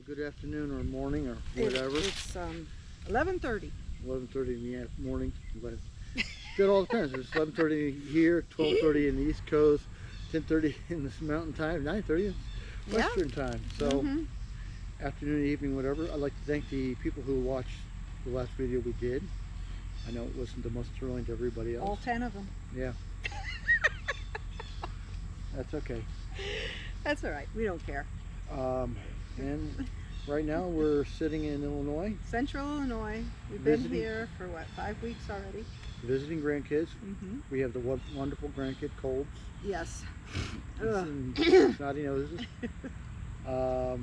good afternoon or morning or whatever. It's 11:30. 11:30 in the morning. But it all depends. It's 11:30 here, 12:30 in the East Coast, 10:30 in this Mountain Time, 9:30 in Western Time. So afternoon, evening, whatever. I'd like to thank the people who watched the last video we did. I know it wasn't the most thrilling to everybody else. All 10 of them. Yeah. That's okay. That's all right. We don't care. And right now we're sitting in Illinois. Central Illinois. We've Visiting. been here for what, 5 weeks already? Visiting grandkids. We have the wonderful grandkid Colds. Yes. And snotty noses. So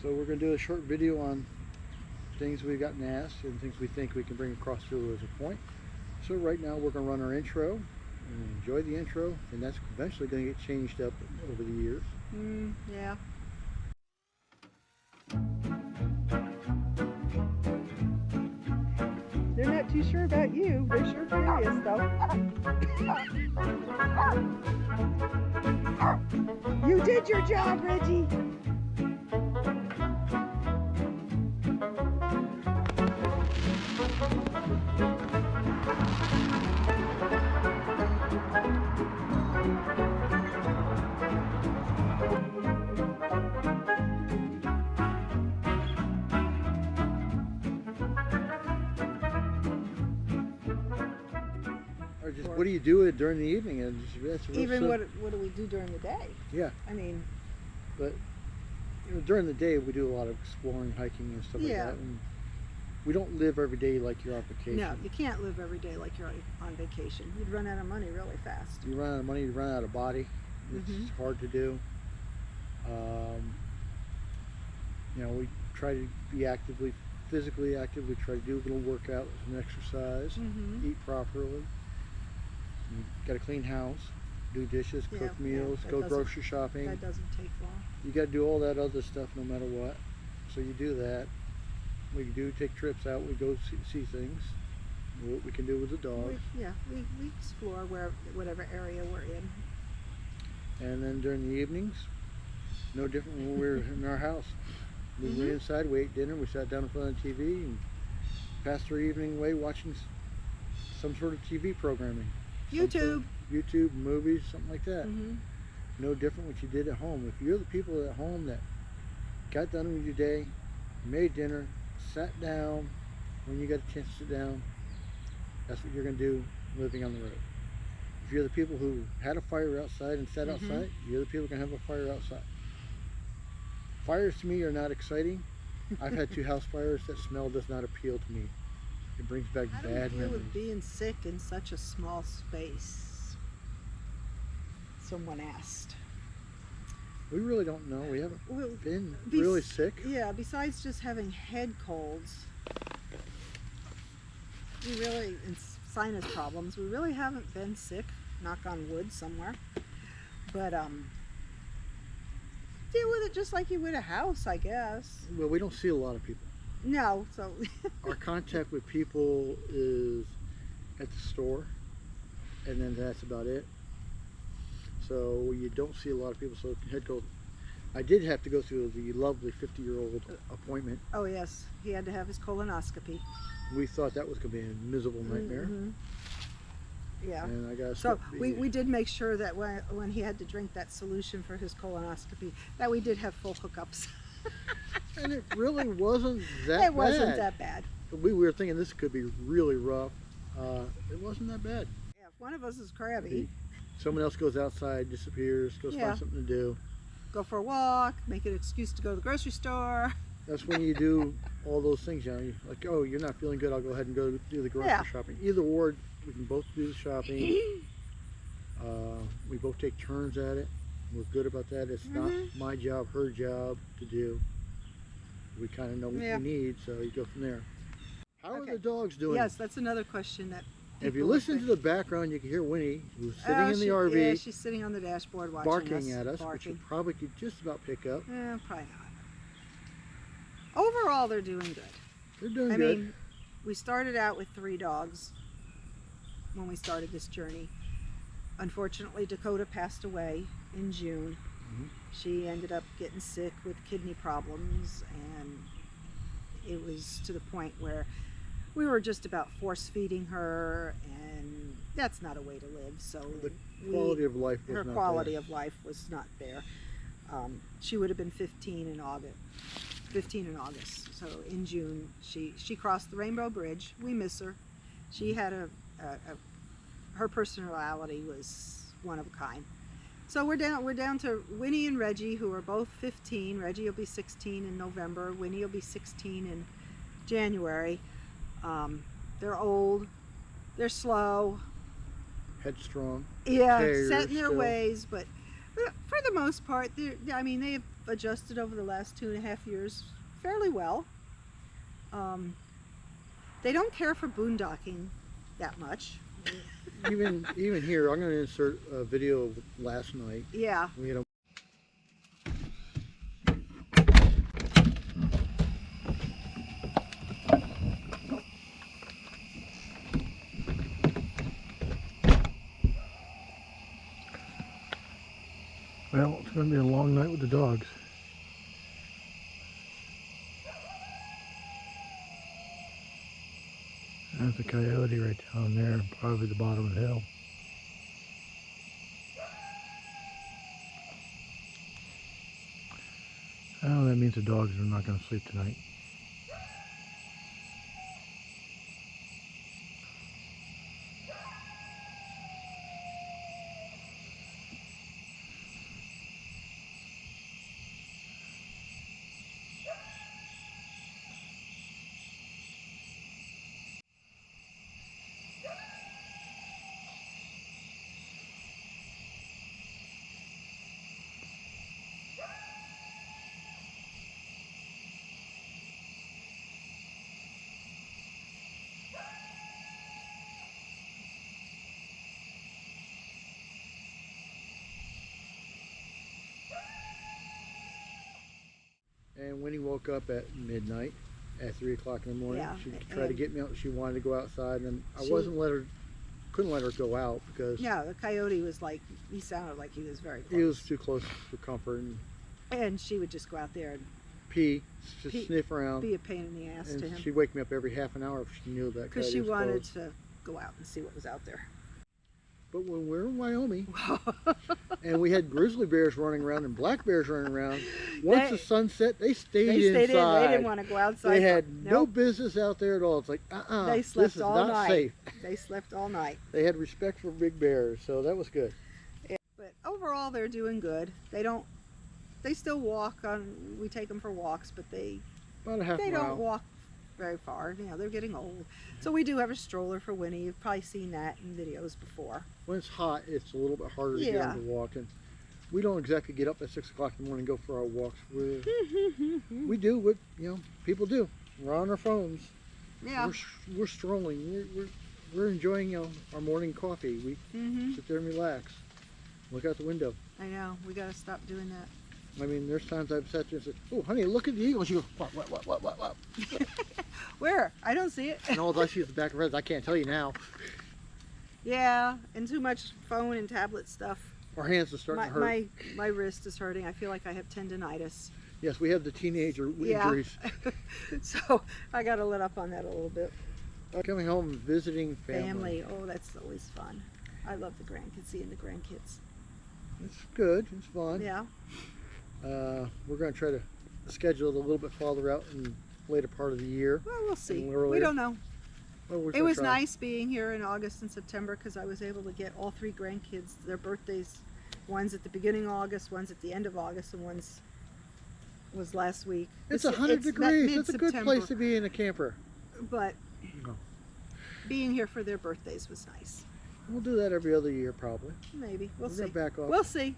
we're going to do a short video on things we've gotten asked and things we think we can bring across to as a point. So right now we're going to run our intro and enjoy the intro, and that's eventually going to get changed up over the years. Yeah. They're not too sure about you. They're sure curious, though. You did your job, Reggie. Or just what do you do during the evening? And that's real Even simple. what do we do during the day? Yeah, I mean, but you know, during the day we do a lot of exploring, hiking, and stuff like Yeah. that. And we don't live every day like you're on vacation. no, you can't live every day like you're on vacation. You'd run out of money really fast. You run out of money, you run out of body. It's hard to do. You know, we try to be physically active. We try to do a little workout and exercise, eat properly. You got to clean house, do dishes, Yeah, cook yeah, meals, that go doesn't- grocery shopping. That doesn't take long. You got to do all that other stuff no matter what. So you do that. We do take trips out. We go see things. What we can do with the dogs. We explore whatever area we're in. And then during the evenings, no different when we're in our house. We went inside, we ate dinner, we sat down in front of the TV and passed our evening away watching some sort of TV programming. YouTube. YouTube, movies, something like that. No different what you did at home. If you're the people at home that got done with your day, made dinner, sat down when you got a chance to sit down, that's what you're going to do living on the road. If you're the people who had a fire outside and sat outside, you're the people who can have a fire outside. Fires to me are not exciting. I've had 2 house fires. That smell does not appeal to me. It brings back How do you bad deal memories. with being sick in such a small space? Someone asked. We really don't know. We haven't Well, been really sick. Yeah, besides just having head colds, and sinus problems, we really haven't been sick, knock on wood somewhere. But deal with it just like you would a house, I guess. Well, we don't see a lot of people. No, so Our contact with people is at the store, and then that's about it. So you don't see a lot of people. So head cold. I did have to go through the lovely 50-year-old appointment. oh yes, he had to have his colonoscopy. We thought that was going to be a miserable nightmare. Yeah. And I got So we did make sure that when he had to drink that solution for his colonoscopy, that we did have full hookups. and it really wasn't that bad. It wasn't that bad. We were thinking this could be really rough. It wasn't that bad. Yeah, if one of us is crabby, Someone else goes outside, disappears, goes Yeah. find something to do. go for a walk, make an excuse to go to the grocery store. That's when you do all those things, you know, like, oh, you're not feeling good, I'll go ahead and go do the grocery Yeah. shopping. Either or, we can both do the shopping. We both take turns at it. We're good about that. It's not my job, her job to do. We kind of know what Yeah. we need, so you go from there. How are Okay. the dogs doing? Yes, that's another question that If you people listen to think. the background, you can hear Winnie, who's sitting in the RV, Yeah, she's sitting on the dashboard watching barking at us, which you barking. probably could just about pick up. Probably not. Overall, they're doing good. They're doing I good. mean, we started out with 3 dogs when we started this journey. Unfortunately, Dakota passed away in June. She ended up getting sick with kidney problems, and it was to the point where we were just about force feeding her, and that's not a way to live. So The quality of life was her not quality there. of life was not there. She would have been 15 in August. 15 in August. So in June, she crossed the Rainbow Bridge. We miss her. She had her personality was one of a kind. So we're down to Winnie and Reggie, who are both 15. Reggie will be 16 in November. Winnie will be 16 in January. They're old. They're slow. Headstrong. Yeah, Terriers set in their still. ways, but for the most part, I mean, they've adjusted over the last 2.5 years fairly well. They don't care for boondocking that much. Even here, I'm going to insert a video of last night. Yeah. We had a Well, it's going to be a long night with the dogs. There's a coyote right down there, probably the bottom of the hill. Oh, that means the dogs are not going to sleep tonight. And Winnie woke up at midnight, at 3 o'clock in the morning. Yeah, She tried to get me out. She wanted to go outside, and I couldn't let her go out because Yeah, the coyote was like, he sounded like he was very close. he was too close for comfort. And she would just go out there and Just sniff around. be a pain in the ass to And him. she'd wake me up every half an hour if she knew that Because coyote she was wanted close. to go out and see what was out there. But when we're in Wyoming, and we had grizzly bears running around and black bears running around, once the sun set, they stayed inside. They didn't want to go outside. They had no Nope. business out there at all. It's like, They slept this is all not night. safe. They slept all night. They had respect for big bears, so that was good. Yeah. But overall, they're doing good. They still walk we take them for walks, but they About a half don't mile. walk very far. You know, they're getting old. So we do have a stroller for Winnie. You've probably seen that in videos before. When it's hot, it's a little bit harder to get Yeah. them to walk. And we don't exactly get up at 6 o'clock in the morning and go for our walks. We do what people do. We're on our phones. Yeah. We're strolling. We're enjoying our morning coffee. We sit there and relax. Look out the window. I know. We got to stop doing that. I mean, there's times I've sat there and said, "Oh, honey, look at the eagle." She goes, "What?" Where? I don't see it. And all I see is the back of her head. I can't tell you now. Yeah, and too much phone and tablet stuff. Our hands are starting to hurt. My wrist is hurting. I feel like I have tendonitis. Yes, we have the teenager Yeah. injuries. So I got to let up on that a little bit. Coming home and visiting family. Oh, that's always fun. I love the grandkids, seeing the grandkids. It's good. It's fun. Yeah. We're going to try to schedule it a little bit farther out in the later part of the year. Well, we'll see. And earlier. We don't know. Well, we're It gonna was try. nice being here in August and September because I was able to get all 3 grandkids their birthdays. One's at the beginning of August, one's at the end of August, and one's was last week. It's 100 degrees. It's a good mid-September, place to be in a camper. But Oh. being here for their birthdays was nice. We'll do that every other year, probably. Maybe. We'll We're see. gonna back off. We'll see.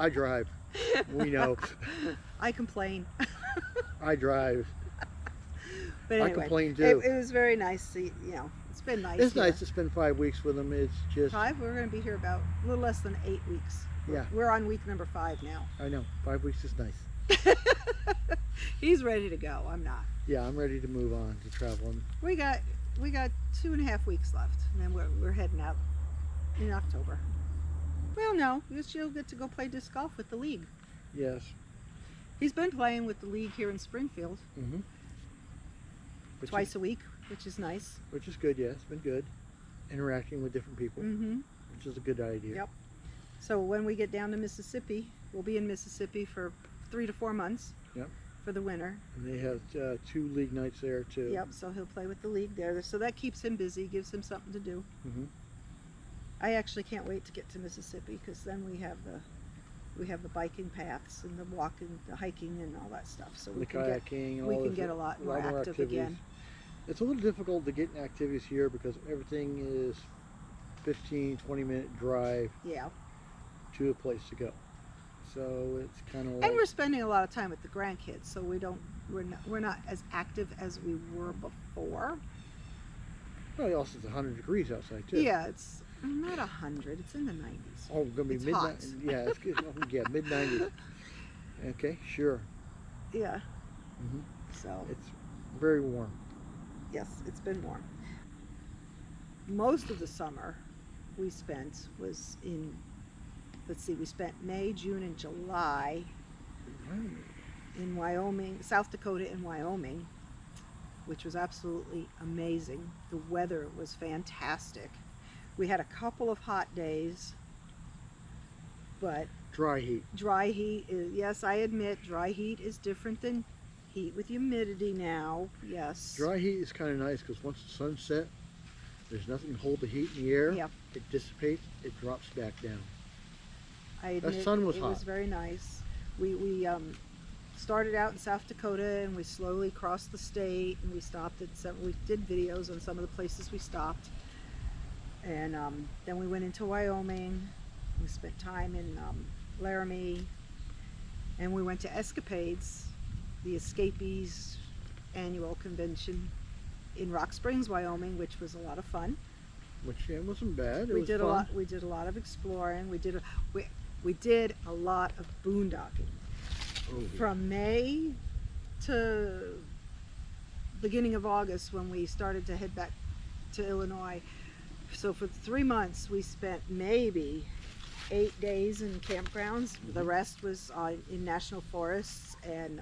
I drive. We know. I complain. I drive. But I anyway, complain too. It was very nice to, it's been nice. It's here. nice to spend 5 weeks with them. It's just, 5? We're going to be here about a little less than 8 weeks. Yeah. We're on week number 5 now. I know, 5 weeks is nice. He's ready to go. I'm not. Yeah, I'm ready to move on to traveling. We got 2.5 weeks left, and then we're heading out in October. Well, no, she'll get to go play disc golf with the league. Yes. He's been playing with the league here in Springfield Mm-hmm. twice a week, which is nice. Which is good, yeah. It's been good. Interacting with different people, Mm-hmm. which is a good idea. Yep. So when we get down to Mississippi, we'll be in Mississippi for 3 to 4 months. Yep. For the winter. And they have 2 league nights there too. Yep. So he'll play with the league there. So that keeps him busy, gives him something to do. Mm-hmm. I actually can't wait to get to Mississippi because then we have the biking paths and the walking, the hiking, and all that stuff. So The we can kayaking, we all can this, get a lot more more active activities. again. It's a little difficult to get in activities here because everything is 15-20 minute drive Yeah. to a place to go. So it's kind of like, And we're spending a lot of time with the grandkids, so we're not as active as we were before. well, also it's 100 degrees outside too. Yeah, it's not 100. It's in the 90s. Oh, gonna be It's mid. hot. Yeah, it's good. Oh, yeah, mid 90s. Okay, sure. Yeah. Mm-hmm. So It's very warm. yes, it's been warm. Most of the summer we spent was in. Let's see, we spent May, June, and July in Wyoming, South Dakota and Wyoming, which was absolutely amazing. The weather was fantastic. We had a couple of hot days, but Dry heat. dry heat is, yes, I admit dry heat is different than heat with humidity now. Yes. Dry heat is kind of nice because once the sun sets, there's nothing to hold the heat in the air. Yep. It dissipates. It drops back down. I admit sun was it was hot. very nice. We started out in South Dakota and we slowly crossed the state and we stopped at some. We did videos on some of the places we stopped, and then we went into Wyoming. We spent time in Laramie, and we went to Escapades, the Escapees annual convention in Rock Springs, Wyoming, which was a lot of fun. Which yeah, wasn't bad. It We was did fun. a lot. We did a lot of exploring. We did a lot of boondocking Oh, yeah. from May to beginning of August when we started to head back to Illinois. So for 3 months we spent maybe 8 days in campgrounds. The rest was in national forests and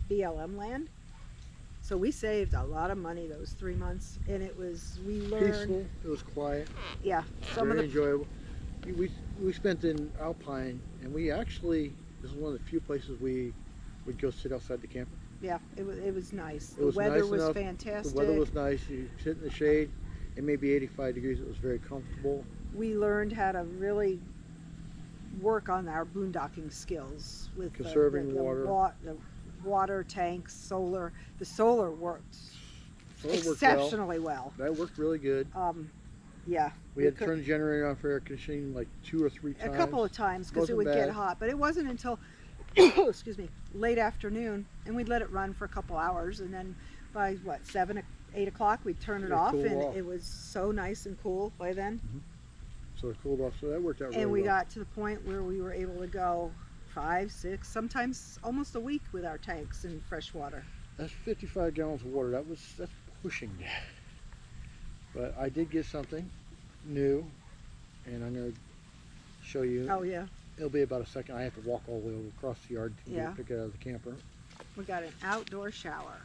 BLM land. So we saved a lot of money those 3 months, and we learned. Peaceful. It was quiet. Yeah, Very enjoyable. We spent in Alpine, and we actually, this is one of the few places we would go sit outside the camper. Yeah, it was nice. It was The weather nice was enough. fantastic. The weather was nice. You sit in the shade. It may be 85 degrees. It was very comfortable. We learned how to really work on our boondocking skills with Conserving water. The water tanks, solar. The solar worked So it worked well. exceptionally well. That worked really good. Yeah, We had to turn the generator on for air conditioning like 2 or 3 times. a couple of times because it Wasn't would get bad. hot, but it wasn't until excuse me, late afternoon, and we'd let it run for a couple hours, and then by 7, 8 o'clock we'd turn it It'd off, cool and off. it was so nice and cool by then. So it cooled off. So that worked out really And we well. got to the point where we were able to go 5, 6, sometimes almost a week with our tanks in fresh water. That's 55 gallons of water. That's pushing that. But I did get something new, and I'm going to show you. Oh yeah, It'll be about a second. I have to walk all the way over across the yard to Yeah. pick it out of the camper. we got an outdoor shower,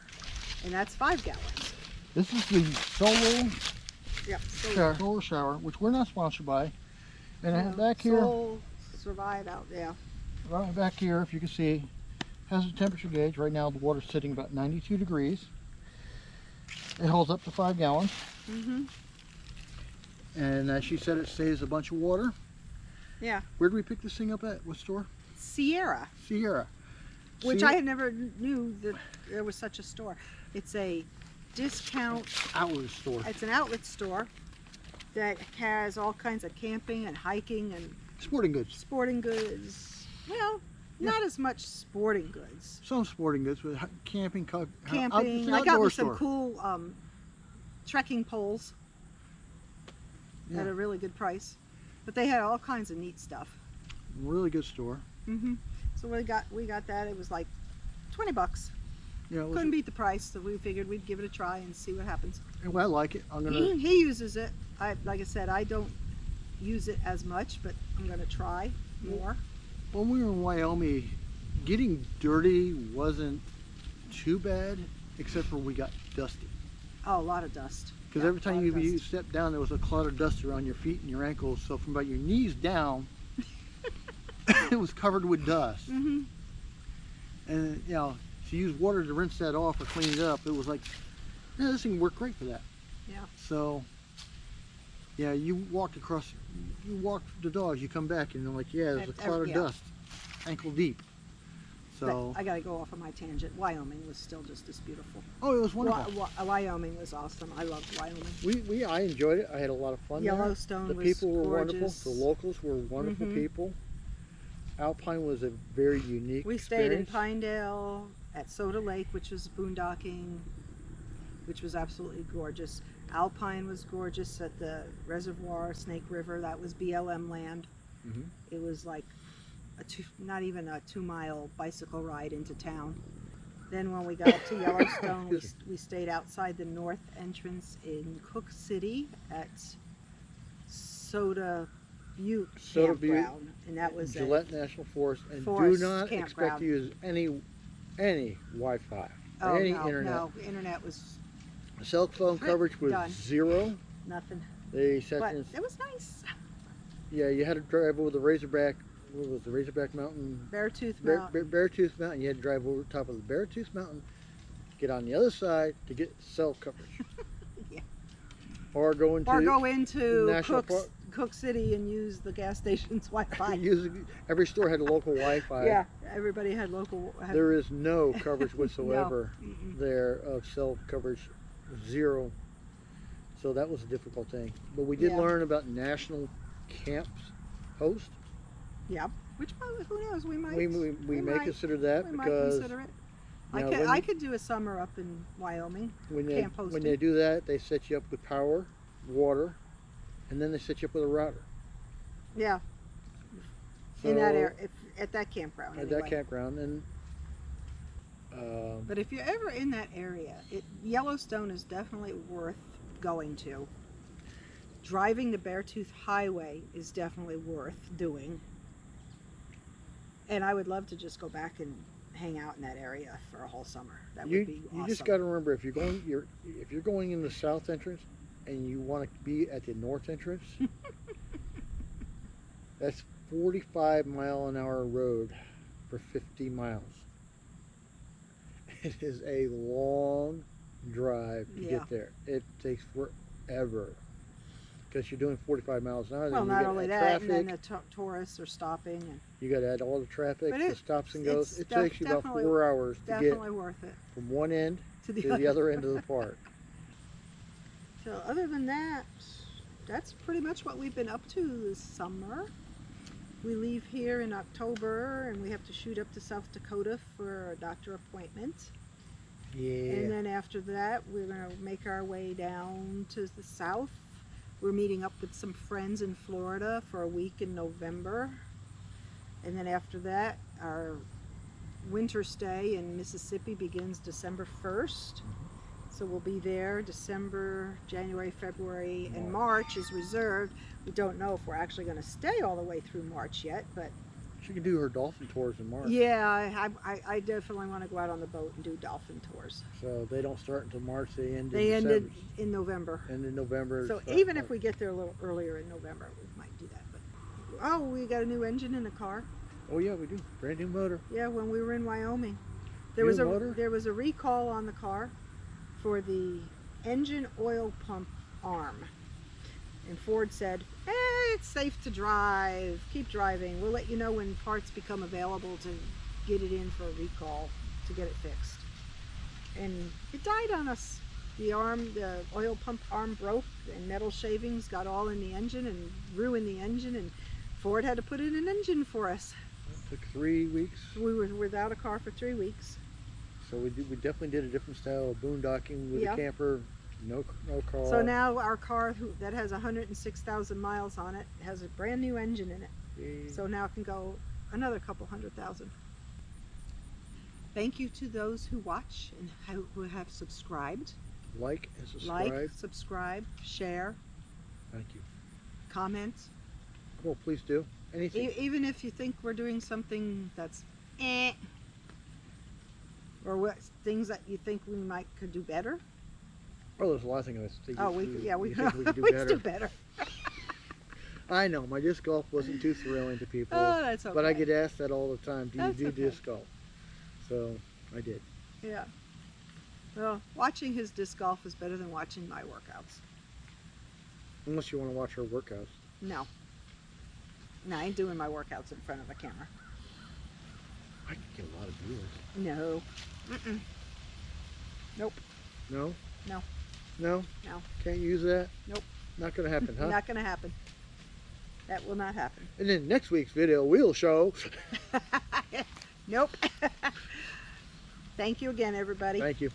and that's 5 gallons. This is the Solo Yep. Solar Shower, which we're not sponsored by. And I have back here, Soul Survive out there. right back here, if you can see, has a temperature gauge. Right now the water's sitting about 92 degrees. It holds up to 5 gallons. Mhm. And as she said, it saves a bunch of water. Yeah. Where did we pick this thing up at? What store? Sierra, Sierra. which I had never knew that there was such a store. It's a discount. Outlet store. It's an outlet store that has all kinds of camping and hiking and Sporting goods. sporting goods. Well, not as much sporting goods. Some sporting goods with camping. Camping. I got me some cool trekking poles Yeah. at a really good price. But they had all kinds of neat stuff. Really good store. So we got that. It was like $20. Yeah, it was, Couldn't beat the price, so we figured we'd give it a try and see what happens. well, I like it. I'm gonna. He uses it. Like I said, I don't use it as much, but I'm going to try more. When we were in Wyoming, getting dirty wasn't too bad, except for we got dusty. Oh, a lot of dust. Because Yeah, every time a lot of you dust. stepped down, there was a cloud of dust around your feet and your ankles. So from about your knees down, it was covered with dust. Mm-hmm. And you know, to use water to rinse that off or clean it up, it was like, yeah, this thing worked great for that. Yeah. So, yeah, you walked the dogs, you come back and they're like, yeah, there's a cloud of Yeah. dust, ankle deep. So, But I got to go off on my tangent. Wyoming was still just as beautiful. oh, it was wonderful. Wyoming was awesome. I loved Wyoming. I enjoyed it. I had a lot of fun there. Yellowstone The was people were gorgeous. wonderful. The locals were wonderful Mhm. people. Alpine was a very unique We stayed in experience. Pinedale at Soda Lake, which was boondocking, which was absolutely gorgeous. Alpine was gorgeous at the reservoir, Snake River. That was BLM land. Mhm. It was like not even a 2-mile bicycle ride into town. Then when we got up to Yellowstone, we stayed outside the north entrance in Cook City at Soda Butte Soda Butte, Campground, and that was Gillette National Forest, and Forest do not expect campground. to use any Wi-Fi, oh any no, internet. no, internet was Cell phone coverage was Done. 0. nothing. They set But in, it was nice. yeah, you had to drive over the Razorback. What was the Razorback Mountain? Beartooth Bear, Mountain. Beartooth Mountain. You had to drive over the top of the Beartooth Mountain, get on the other side to get cell coverage. Yeah. Or go into Or go into National Park. Cook City and use the gas station's Wi-Fi. Every store had a local Wi-Fi. Yeah, everybody had local. There is no coverage whatsoever Mm-mm. there of cell coverage, 0. So that was a difficult thing. But we did Yeah. learn about national camps host. Yeah, which who knows? We might. We may might. consider that We might because consider it. you know, I could do a summer up in Wyoming. when camp when hosting. they do that, they set you up with power, water, and then they set you up with a router. Yeah, So, in that area, at that campground. at Anyway. that campground, and But if you're ever in that area, Yellowstone is definitely worth going to. Driving the Beartooth Highway is definitely worth doing. And I would love to just go back and hang out in that area for a whole summer. That would be awesome. you just got to remember, if you're going in the south entrance and you want to be at the north entrance, that's 45-mile-an-hour road for 50 miles. It is a long drive to Yeah. get there. It takes forever because you're doing 45 miles an hour. Well, then you not got only to that, add and then traffic. the tourists are stopping. And You got to add all the traffic, But the stops and goes. it's It takes you about definitely- 4 hours to get definitely worth it. from one end To to the other end of the park. So other than that, that's pretty much what we've been up to this summer. We leave here in October and we have to shoot up to South Dakota for a doctor appointment. Yeah. And then after that, we're going to make our way down to the south. We're meeting up with some friends in Florida for a week in November. And then after that, our winter stay in Mississippi begins December 1st. So we'll be there December, January, February, and March is reserved. We don't know if we're actually going to stay all the way through March yet, but She can do her dolphin tours in March. yeah, I definitely want to go out on the boat and do dolphin tours. So they don't start until March. They end They in ended December. in November. And in November. So start even if March. we get there a little earlier in November, we might do that. But oh, we got a new engine in the car. Oh yeah, we do. Brand new motor. Yeah, when we were in Wyoming, there New was motor? there was a recall on the car for the engine oil pump arm, and Ford said, it's safe to drive. Keep driving. We'll let you know when parts become available to get it in for a recall to get it fixed. And it died on us. The oil pump arm broke, and metal shavings got all in the engine and ruined the engine, and Ford had to put in an engine for us. It took 3 weeks. We were without a car for 3 weeks. So we definitely did a different style of boondocking with Yeah. a camper, no car. So now our car that has 106,000 miles on it has a brand new engine in it. Yay. So now it can go another couple 100,000. Thank you to those who watch and who have subscribed. Like and subscribe. Like, subscribe, share, Thank you. comment. Well, please do. Anything. Even if you think we're doing something that's or what things that you think we could do better. Oh, there's a lot of things I think. We you think we could do we better. do better. I know my disc golf wasn't too thrilling to people, Oh, that's okay. but I get asked that all the time. Do you That's do okay. disc golf? So I did. Yeah. Well, watching his disc golf is better than watching my workouts. Unless you want to watch her workouts. No. No, I ain't doing my workouts in front of a camera. I could get a lot of viewers. No. Mm-mm. Nope. No? No. No? No. Can't use that? Nope. Not going to happen, huh? Not going to happen. That will not happen. And then next week's video we'll show. Nope. Thank you again, everybody. Thank you.